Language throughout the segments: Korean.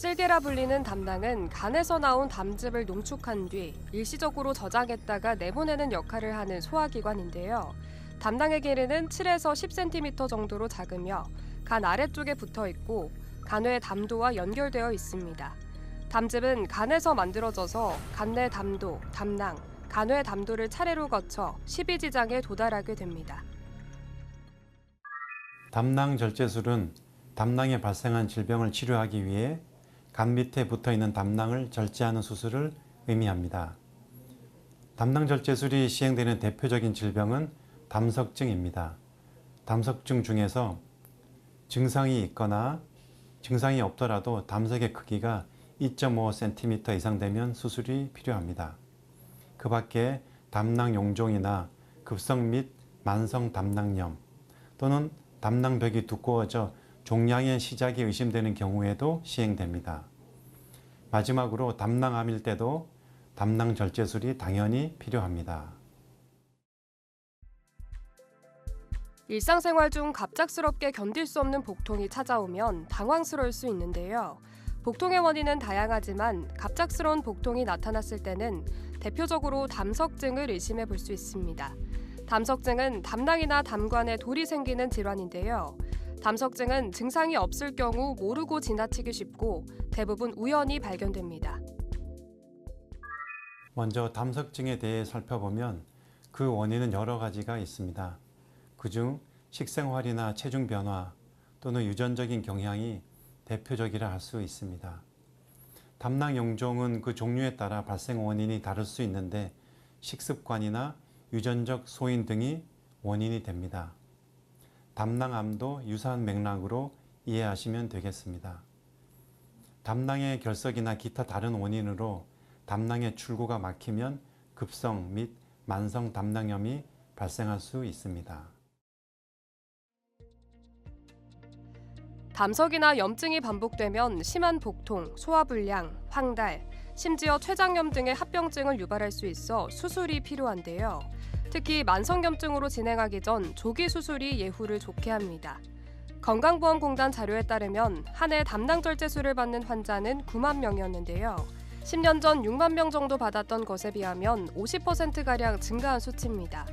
쓸개라 불리는 담낭은 간에서 나온 담즙을 농축한 뒤 일시적으로 저장했다가 내보내는 역할을 하는 소화기관인데요. 담낭의 길이는 7에서 10cm 정도로 작으며 간 아래쪽에 붙어 있고 간외 담도와 연결되어 있습니다. 담즙은 간에서 만들어져서 간내 담도, 담낭, 간외 담도를 차례로 거쳐 십이지장에 도달하게 됩니다. 담낭 절제술은 담낭에 발생한 질병을 치료하기 위해 간 밑에 붙어있는 담낭을 절제하는 수술을 의미합니다. 담낭 절제술이 시행되는 대표적인 질병은 담석증입니다. 담석증 중에서 증상이 있거나 증상이 없더라도 담석의 크기가 2.5cm 이상 되면 수술이 필요합니다. 그 밖에 담낭 용종이나 급성 및 만성 담낭염 또는 담낭벽이 두꺼워져 종양의 시작이 의심되는 경우에도 시행됩니다. 마지막으로 담낭암일 때도 담낭 절제술이 당연히 필요합니다. 일상생활 중 갑작스럽게 견딜 수 없는 복통이 찾아오면 당황스러울 수 있는데요. 복통의 원인은 다양하지만 갑작스러운 복통이 나타났을 때는 대표적으로 담석증을 의심해 볼 수 있습니다. 담석증은 담낭이나 담관에 돌이 생기는 질환인데요. 담석증은 증상이 없을 경우 모르고 지나치기 쉽고 대부분 우연히 발견됩니다. 먼저 담석증에 대해 살펴보면 그 원인은 여러 가지가 있습니다. 그중 식생활이나 체중 변화 또는 유전적인 경향이 대표적이라 할 수 있습니다. 담낭 용종은 그 종류에 따라 발생 원인이 다를 수 있는데 식습관이나 유전적 소인 등이 원인이 됩니다. 담낭암도 유사한 맥락으로 이해하시면 되겠습니다. 담낭의 결석이나 기타 다른 원인으로 담낭의 출구가 막히면 급성 및 만성 담낭염이 발생할 수 있습니다. 담석이나 염증이 반복되면 심한 복통, 소화불량, 황달, 심지어 췌장염 등의 합병증을 유발할 수 있어 수술이 필요한데요. 특히 만성염증으로 진행하기 전 조기 수술이 예후를 좋게 합니다. 건강보험공단 자료에 따르면 한 해 담낭 절제술을 받는 환자는 9만 명이었는데요. 10년 전 6만 명 정도 받았던 것에 비하면 50%가량 증가한 수치입니다.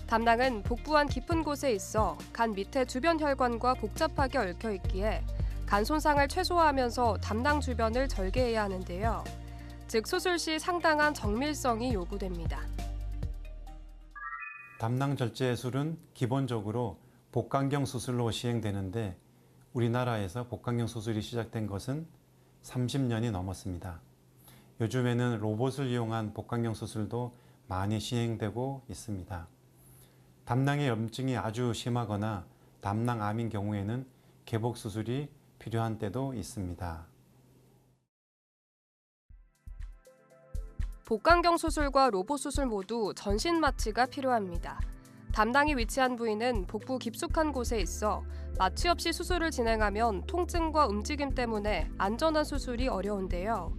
담낭은 복부 안 깊은 곳에 있어 간 밑에 주변 혈관과 복잡하게 얽혀 있기에 간 손상을 최소화하면서 담낭 주변을 절개해야 하는데요. 즉 수술 시 상당한 정밀성이 요구됩니다. 담낭 절제술은 기본적으로 복강경 수술로 시행되는데 우리나라에서 복강경 수술이 시작된 것은 30년이 넘었습니다. 요즘에는 로봇을 이용한 복강경 수술도 많이 시행되고 있습니다. 담낭의 염증이 아주 심하거나 담낭암인 경우에는 개복 수술이 필요한 때도 있습니다. 복강경 수술과 로봇 수술 모두 전신 마취가 필요합니다. 담낭이 위치한 부위는 복부 깊숙한 곳에 있어 마취 없이 수술을 진행하면 통증과 움직임 때문에 안전한 수술이 어려운데요.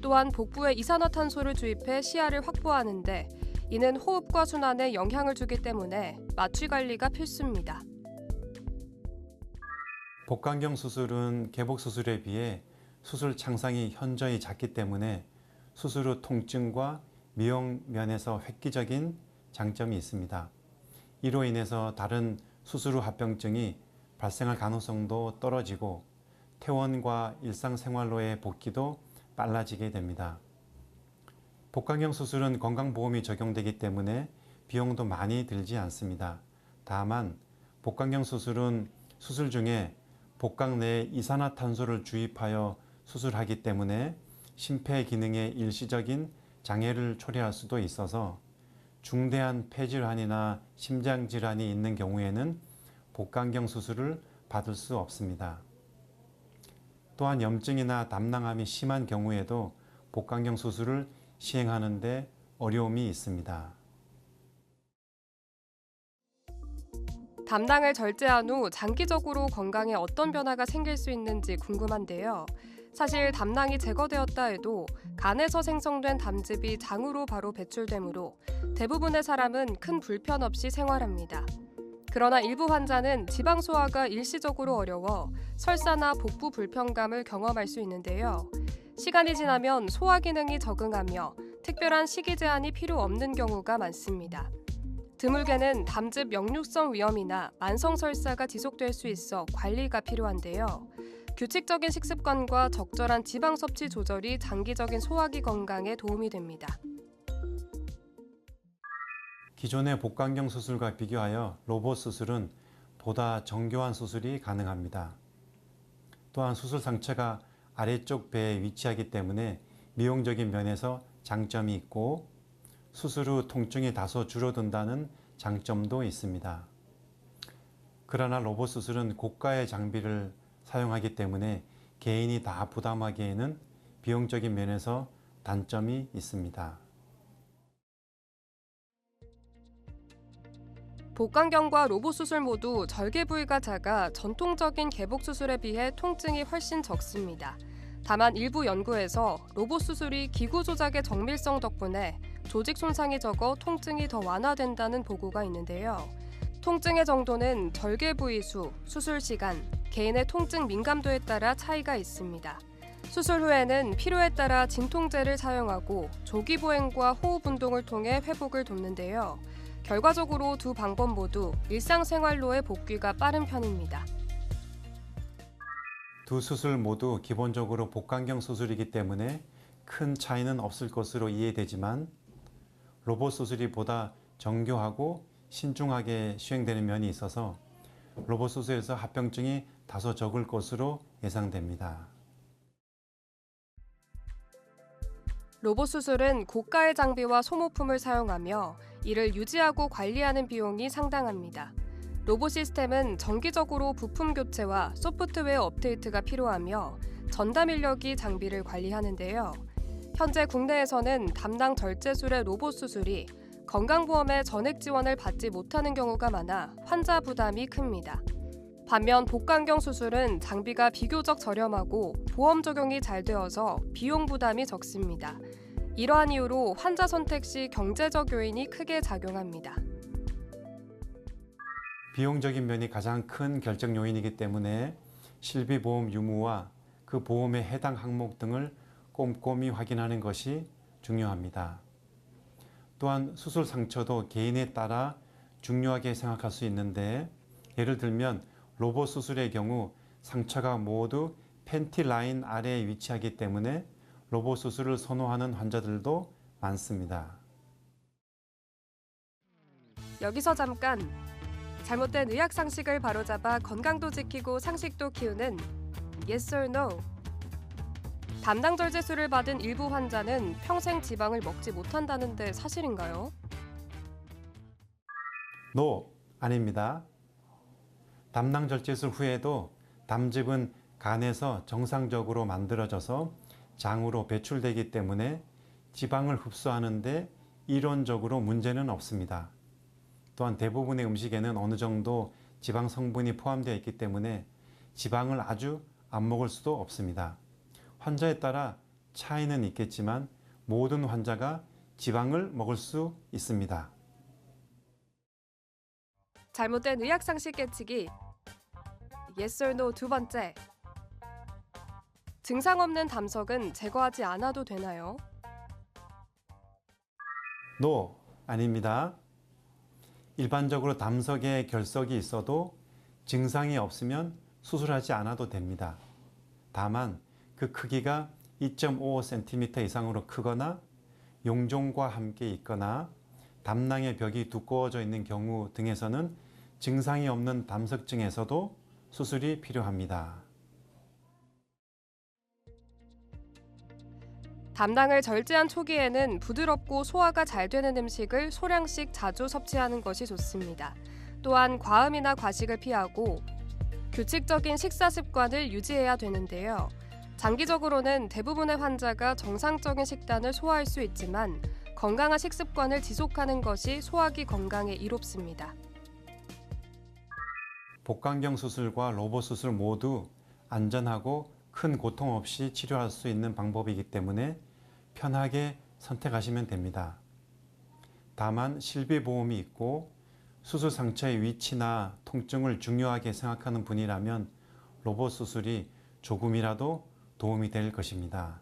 또한 복부에 이산화탄소를 주입해 시야를 확보하는데 이는 호흡과 순환에 영향을 주기 때문에 마취 관리가 필수입니다. 복강경 수술은 개복 수술에 비해 수술 창상이 현저히 작기 때문에 수술 후 통증과 미용 면에서 획기적인 장점이 있습니다. 이로 인해서 다른 수술 후 합병증이 발생할 가능성도 떨어지고 퇴원과 일상생활로의 복귀도 빨라지게 됩니다. 복강경 수술은 건강보험이 적용되기 때문에 비용도 많이 들지 않습니다. 다만 복강경 수술은 수술 중에 복강 내에 이산화탄소를 주입하여 수술하기 때문에 심폐 기능에 일시적인 장애를 초래할 수도 있어서 중대한 폐질환이나 심장질환이 있는 경우에는 복강경 수술을 받을 수 없습니다. 또한 염증이나 담낭암이 심한 경우에도 복강경 수술을 시행하는 데 어려움이 있습니다. 담낭을 절제한 후 장기적으로 건강에 어떤 변화가 생길 수 있는지 궁금한데요. 사실 담낭이 제거되었다 해도 간에서 생성된 담즙이 장으로 바로 배출되므로 대부분의 사람은 큰 불편 없이 생활합니다. 그러나 일부 환자는 지방 소화가 일시적으로 어려워 설사나 복부 불편감을 경험할 수 있는데요. 시간이 지나면 소화 기능이 적응하며 특별한 식이 제한이 필요 없는 경우가 많습니다. 드물게는 담즙 역류성 위염이나 만성 설사가 지속될 수 있어 관리가 필요한데요. 규칙적인 식습관과 적절한 지방 섭취 조절이 장기적인 소화기 건강에 도움이 됩니다. 기존의 복강경 수술과 비교하여 로봇 수술은 보다 정교한 수술이 가능합니다. 또한 수술 상처가 아래쪽 배에 위치하기 때문에 미용적인 면에서 장점이 있고 수술 후 통증이 다소 줄어든다는 장점도 있습니다. 그러나 로봇 수술은 고가의 장비를 사용하기 때문에 개인이 다 부담하기에는 비용적인 면에서 단점이 있습니다. 복강경과 로봇 수술 모두 절개 부위가 작아 전통적인 개복 수술에 비해 통증이 훨씬 적습니다. 다만 일부 연구에서 로봇 수술이 기구 조작의 정밀성 덕분에 조직 손상이 적어 통증이 더 완화된다는 보고가 있는데요. 통증의 정도는 절개 부위 수, 수술 시간, 개인의 통증 민감도에 따라 차이가 있습니다. 수술 후에는 필요에 따라 진통제를 사용하고 조기 보행과 호흡 운동을 통해 회복을 돕는데요. 결과적으로 두 방법 모두 일상생활로의 복귀가 빠른 편입니다. 두 수술 모두 기본적으로 복강경 수술이기 때문에 큰 차이는 없을 것으로 이해되지만 로봇 수술이 보다 정교하고 신중하게 시행되는 면이 있어서 로봇 수술에서 합병증이 다소 적을 것으로 예상됩니다. 로봇 수술은 고가의 장비와 소모품을 사용하며 이를 유지하고 관리하는 비용이 상당합니다. 로봇 시스템은 정기적으로 부품 교체와 소프트웨어 업데이트가 필요하며 전담 인력이 장비를 관리하는데요. 현재 국내에서는 담당 절제술의 로봇 수술이 건강보험의 전액 지원을 받지 못하는 경우가 많아 환자 부담이 큽니다. 반면 복강경 수술은 장비가 비교적 저렴하고 보험 적용이 잘 되어서 비용 부담이 적습니다. 이러한 이유로 환자 선택 시 경제적 요인이 크게 작용합니다. 비용적인 면이 가장 큰 결정 요인이기 때문에 실비보험 유무와 그 보험에 해당 항목 등을 꼼꼼히 확인하는 것이 중요합니다. 또한 수술 상처도 개인에 따라 중요하게 생각할 수 있는데 예를 들면 로봇 수술의 경우 상처가 모두 팬티 라인 아래에 위치하기 때문에 로봇 수술을 선호하는 환자들도 많습니다. 여기서 잠깐! 잘못된 의학 상식을 바로잡아 건강도 지키고 상식도 키우는 Yes or No. 담당 절제술을 받은 일부 환자는 평생 지방을 먹지 못한다는데 사실인가요? No, 아닙니다. 담낭 절제술 후에도 담즙은 간에서 정상적으로 만들어져서 장으로 배출되기 때문에 지방을 흡수하는 데 이론적으로 문제는 없습니다. 또한 대부분의 음식에는 어느 정도 지방 성분이 포함되어 있기 때문에 지방을 아주 안 먹을 수도 없습니다. 환자에 따라 차이는 있겠지만 모든 환자가 지방을 먹을 수 있습니다. 잘못된 의학 상식 깨치기. Yes or No 두 번째. 증상 없는 담석은 제거하지 않아도 되나요? No, 아닙니다. 일반적으로 담석에 결석이 있어도 증상이 없으면 수술하지 않아도 됩니다. 다만 그 크기가 2.5cm 이상으로 크거나 용종과 함께 있거나 담낭의 벽이 두꺼워져 있는 경우 등에서는 증상이 없는 담석증에서도 수술이 필요합니다. 담낭을 절제한 초기에는 부드럽고 소화가 잘 되는 음식을 소량씩 자주 섭취하는 것이 좋습니다. 또한 과음이나 과식을 피하고 규칙적인 식사 습관을 유지해야 되는데요. 장기적으로는 대부분의 환자가 정상적인 식단을 소화할 수 있지만 건강한 식습관을 지속하는 것이 소화기 건강에 이롭습니다. 복강경 수술과 로봇 수술 모두 안전하고 큰 고통 없이 치료할 수 있는 방법이기 때문에 편하게 선택하시면 됩니다. 다만 실비보험이 있고 수술 상처의 위치나 통증을 중요하게 생각하는 분이라면 로봇 수술이 조금이라도 도움이 될 것입니다.